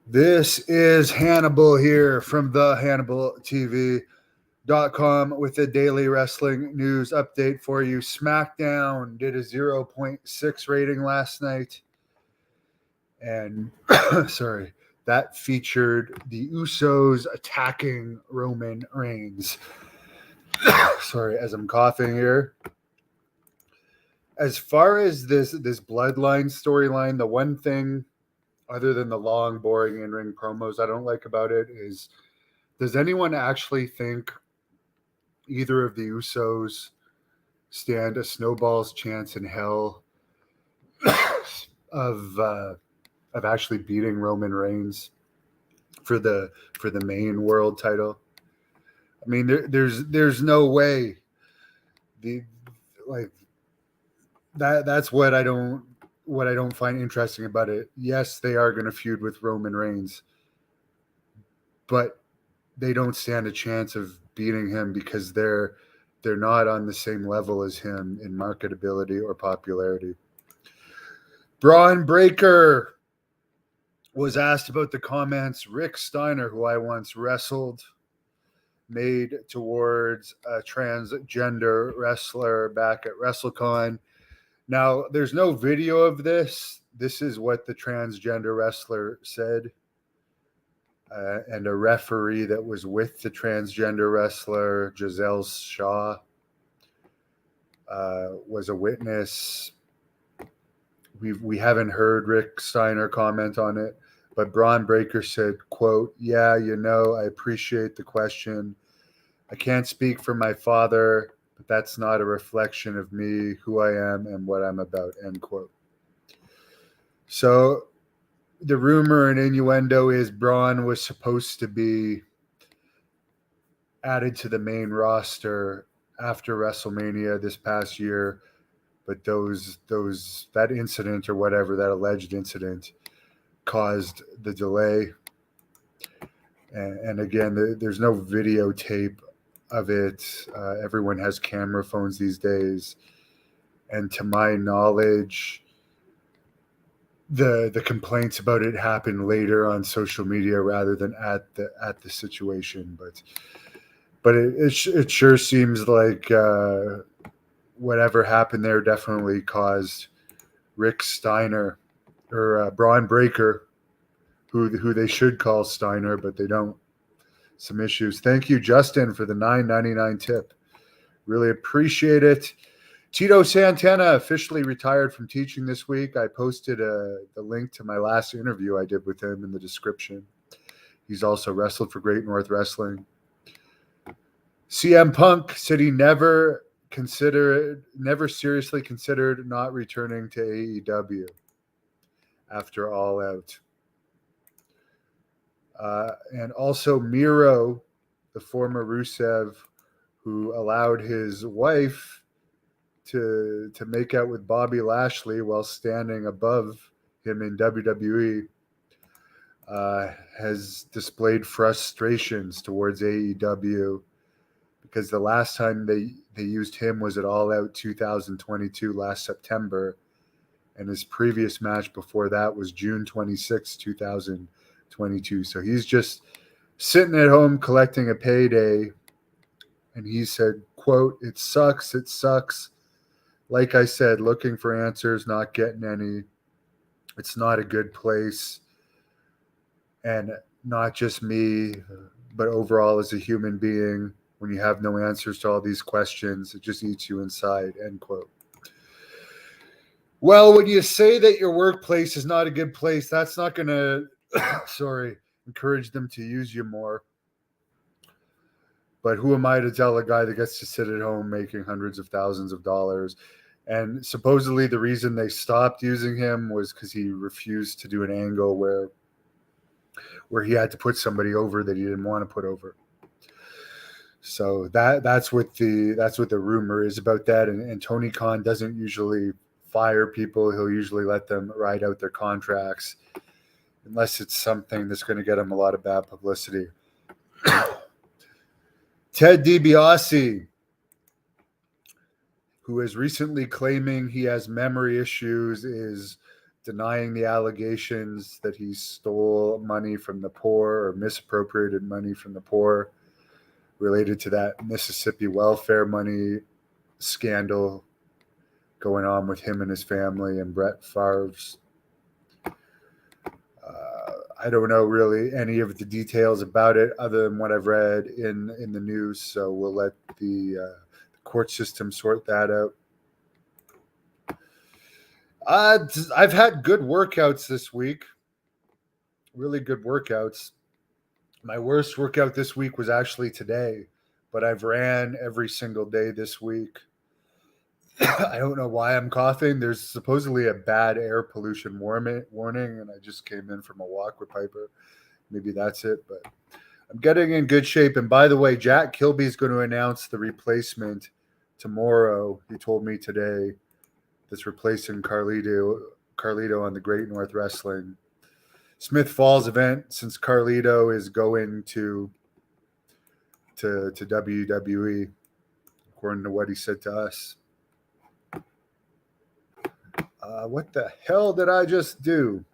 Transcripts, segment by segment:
This is Hannibal here from the HannibalTV.com with a daily wrestling news update for you. Smackdown did a 0.6 rating last night. And sorry, that featured the Usos attacking Roman Reigns. Sorry, as I'm coughing here. As far as this bloodline storyline, the one thing other than the long, boring in-ring promos I don't like about it is, does anyone actually think either of the Usos stand a snowball's chance in hell of actually beating Roman Reigns for the main world title? I mean, there's no way. That's what I don't find interesting about it. Yes, they are going to feud with Roman Reigns, but they don't stand a chance of beating him because they're not on the same level as him in marketability or popularity. Braun Breaker was asked about the comments Rick Steiner, who I once wrestled, made towards a transgender wrestler back at WrestleCon. Now, there's no video of this. This is what the transgender wrestler said. And a referee that was with the transgender wrestler, Giselle Shaw, was a witness. We haven't heard Rick Steiner comment on it, but Braun Breaker said, quote, "Yeah, I appreciate the question. I can't speak for my father, but that's not a reflection of me, who I am, and what I'm about," end quote. So the rumor and innuendo is Braun was supposed to be added to the main roster after WrestleMania this past year, but that incident or whatever, that alleged incident, caused the delay. And again, there's no videotape of it. Everyone has camera phones these days, and to my knowledge, the complaints about it happened later on social media rather than at the situation. But it sure seems like whatever happened there definitely caused Rick Steiner or Braun Breaker, who they should call Steiner, but they don't, some issues. Thank you, Justin, for the $9.99 tip. Really appreciate it. Tito Santana officially retired from teaching this week. I posted the link to my last interview I did with him in the description. He's also wrestled for Great North Wrestling. CM Punk said he never seriously considered not returning to AEW after All Out. And also Miro, the former Rusev, who allowed his wife to make out with Bobby Lashley while standing above him in WWE, has displayed frustrations towards AEW because the last time they used him was at All Out 2022 last September, and his previous match before that was June 26, 2022. So he's just sitting at home collecting a payday, and he said, quote, "It sucks. Like I said, looking for answers, not getting any. It's not a good place. And not just me, but overall as a human being, when you have no answers to all these questions, it just eats you inside," end quote. Well, when you say that your workplace is not a good place, that's not going to, encourage them to use you more. But who am I to tell a guy that gets to sit at home making hundreds of thousands of dollars? And supposedly the reason they stopped using him was because he refused to do an angle where he had to put somebody over that he didn't want to put over. So that's what the rumor is about that. And Tony Khan doesn't usually fire people. He'll usually let them ride out their contracts unless it's something that's going to get him a lot of bad publicity. Ted DiBiase, who is recently claiming he has memory issues, is denying the allegations that he stole money from the poor or misappropriated money from the poor related to that Mississippi welfare money scandal going on with him and his family and Brett Favre's. I don't know really any of the details about it other than what I've read in the news. So we'll let the court system sort that out. I've had good workouts this week. Really good workouts. My worst workout this week was actually today, but I've ran every single day this week. I don't know why I'm coughing. There's supposedly a bad air pollution warning, and I just came in from a walk with Piper. Maybe that's it, but I'm getting in good shape. And by the way, Jack Kilby is going to announce the replacement tomorrow. He told me today that's replacing Carlito on the Great North Wrestling Smith Falls event, since Carlito is going to WWE, according to what he said to us. What the hell did I just do?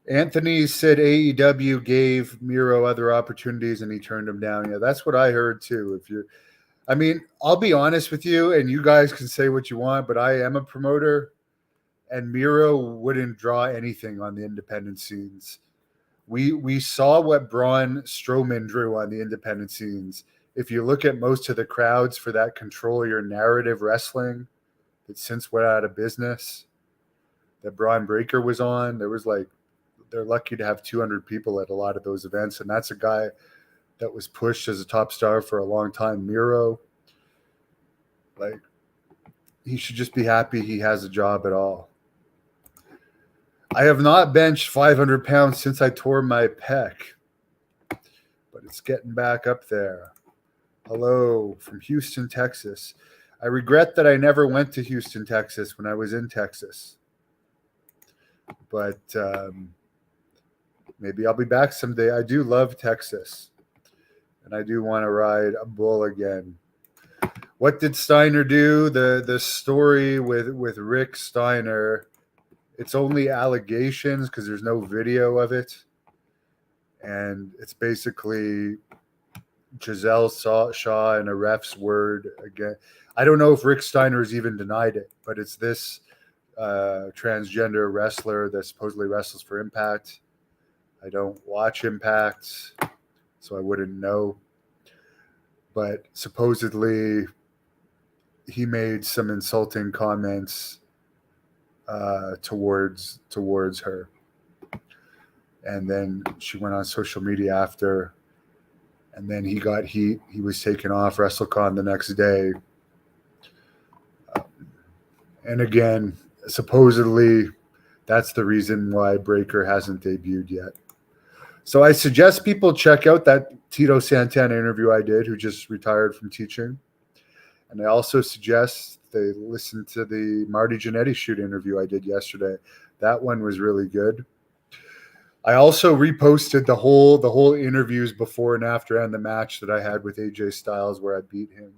Anthony said AEW gave Miro other opportunities and he turned them down. Yeah, that's what I heard too. I'll be honest with you, and you guys can say what you want, but I am a promoter, and Miro wouldn't draw anything on the independent scenes. We saw what Braun Strowman drew on the independent scenes. If you look at most of the crowds for that Control Your Narrative wrestling that since went out of business, that Braun Breaker was on, they're lucky to have 200 people at a lot of those events, and that's a guy that was pushed as a top star for a long time. Miro, he should just be happy he has a job at all. I have not benched 500 pounds since I tore my pec, but it's getting back up there. Hello from Houston, Texas. I regret that I never went to Houston, Texas when I was in Texas, but maybe I'll be back someday. I do love Texas, and I do want to ride a bull again. What did Steiner do? The story with Rick Steiner, it's only allegations because there's no video of it. And it's basically Giselle Shaw and a ref's word again. I don't know if Rick Steiner has even denied it, but it's this transgender wrestler that supposedly wrestles for Impact. I don't watch Impact, so I wouldn't know. But supposedly he made some insulting comments towards her. And then she went on social media after, and then he got heat. He was taken off WrestleCon the next day. And again, supposedly that's the reason why Breaker hasn't debuted yet. So I suggest people check out that Tito Santana interview I did, who just retired from teaching. And I also suggest they listen to the Marty Jannetty shoot interview I did yesterday. That one was really good. I also reposted the whole interviews before and after and the match that I had with AJ Styles where I beat him.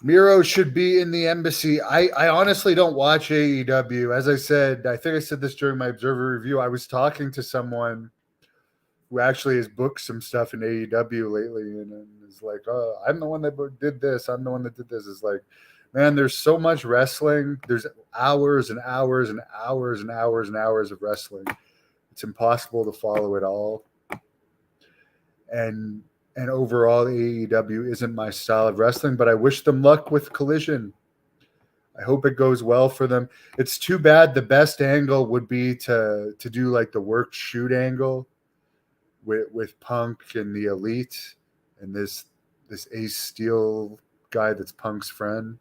Miro should be in the embassy. I honestly don't watch AEW. As I said, I think I said this during my Observer review. I was talking to someone who actually has booked some stuff in AEW lately and is like, oh, I'm the one that did this. I'm the one that did this. It's like, man, there's so much wrestling. There's hours and hours and hours and hours and hours of wrestling. It's impossible to follow it all. And overall, AEW isn't my style of wrestling, but I wish them luck with Collision. I hope it goes well for them. It's too bad. The best angle would be to do like the work shoot angle with Punk and the Elite and this Ace Steel guy that's Punk's friend.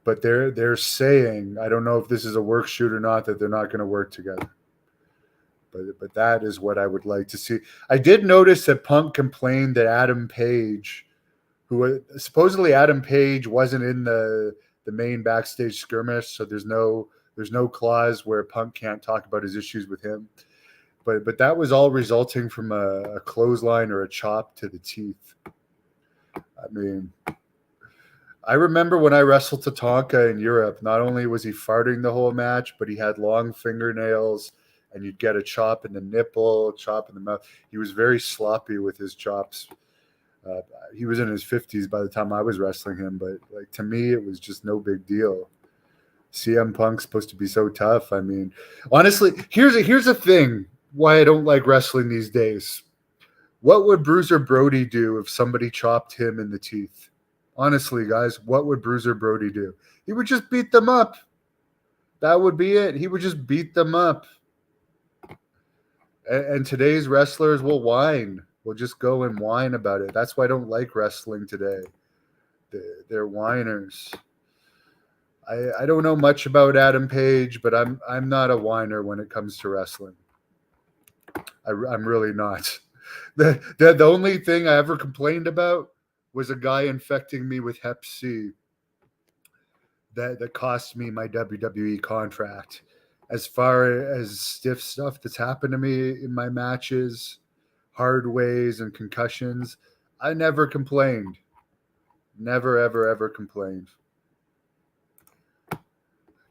But they're saying, I don't know if this is a work shoot or not, that they're not going to work together. But that is what I would like to see. I did notice that Punk complained that Adam Page, who supposedly Adam Page wasn't in the main backstage skirmish, so there's no clause where Punk can't talk about his issues with him. But that was all resulting from a clothesline or a chop to the teeth. I mean, I remember when I wrestled Tatanka in Europe, not only was he farting the whole match, but he had long fingernails and you'd get a chop in the nipple, chop in the mouth. He was very sloppy with his chops. He was in his 50s by the time I was wrestling him, but like to me, it was just no big deal. CM Punk's supposed to be so tough. I mean, honestly, here's a thing why I don't like wrestling these days. What would Bruiser Brody do if somebody chopped him in the teeth? Honestly, guys, what would Bruiser Brody do? He would just beat them up. That would be it. He would just beat them up. And today's wrestlers will whine. Will just go and whine about it. That's why I don't like wrestling today. They're whiners. I don't know much about Adam Page, but I'm not a whiner when it comes to wrestling. I'm really not. The only thing I ever complained about was a guy infecting me with Hep C that cost me my WWE contract. As far as stiff stuff that's happened to me in my matches, hard ways and concussions, I never complained. Never, ever, ever complained.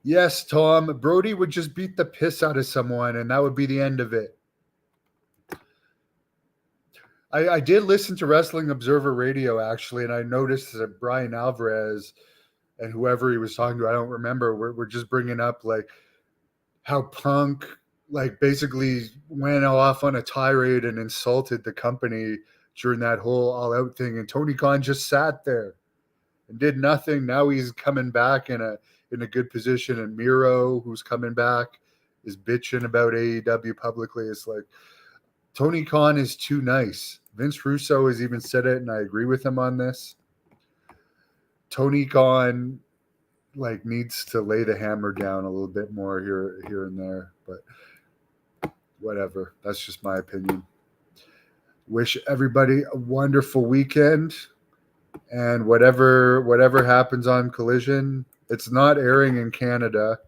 Yes, Tom, Brody would just beat the piss out of someone and that would be the end of it. I did listen to Wrestling Observer Radio, actually, and I noticed that Brian Alvarez and whoever he was talking to, I don't remember, we're just bringing up, like, how Punk, like, basically went off on a tirade and insulted the company during that whole all-out thing, and Tony Khan just sat there and did nothing. Now he's coming back in a good position, and Miro, who's coming back, is bitching about AEW publicly. It's like, Tony Khan is too nice. Vince Russo has even said it, and I agree with him on this. Tony Khan, like, needs to lay the hammer down a little bit more here and there, but whatever. That's just my opinion. Wish everybody a wonderful weekend, and whatever happens on Collision, it's not airing in Canada,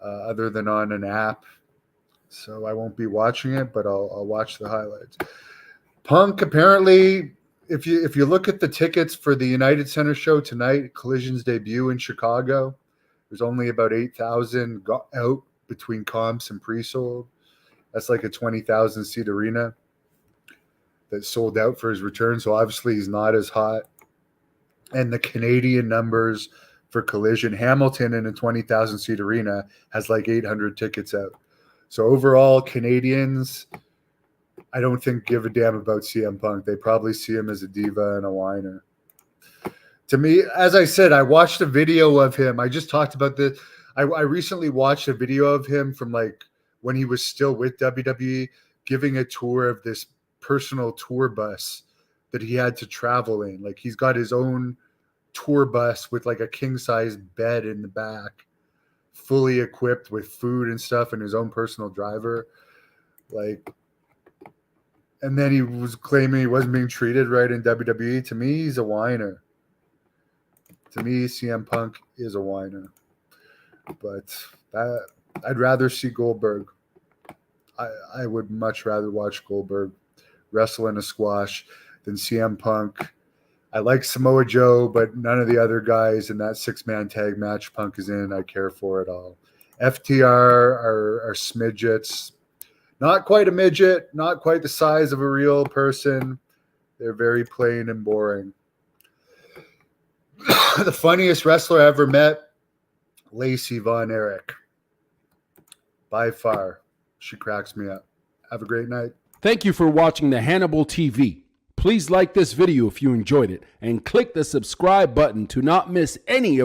other than on an app. So I won't be watching it, but I'll watch the highlights. Punk, apparently, if you look at the tickets for the United Center show tonight, Collision's debut in Chicago, there's only about 8,000 out between comps and pre-sold. That's like a 20,000 seat arena that sold out for his return. So obviously he's not as hot. And the Canadian numbers for Collision, Hamilton in a 20,000 seat arena has like 800 tickets out. So overall, Canadians, I don't think give a damn about CM Punk. They probably see him as a diva and a whiner. To me, as I said, I watched a video of him. I just talked about this. I recently watched a video of him from like when he was still with WWE, giving a tour of this personal tour bus that he had to travel in. Like, he's got his own tour bus with like a king-size bed in the back, fully equipped with food and stuff, and his own personal driver. Like, and then he was claiming he wasn't being treated right in WWE. To me, he's a whiner. To me, CM Punk is a whiner. But I'd rather see Goldberg. I would much rather watch Goldberg wrestle in a squash than CM Punk. I like Samoa Joe, but none of the other guys in that 6-man tag match Punk is in, I care for at all. FTR are smidgets. Not quite a midget, not quite the size of a real person. They're very plain and boring. The funniest wrestler I ever met, Lacey Von Erich. By far. She cracks me up. Have a great night. Thank you for watching the Hannibal TV. Please like this video if you enjoyed it and click the subscribe button to not miss any of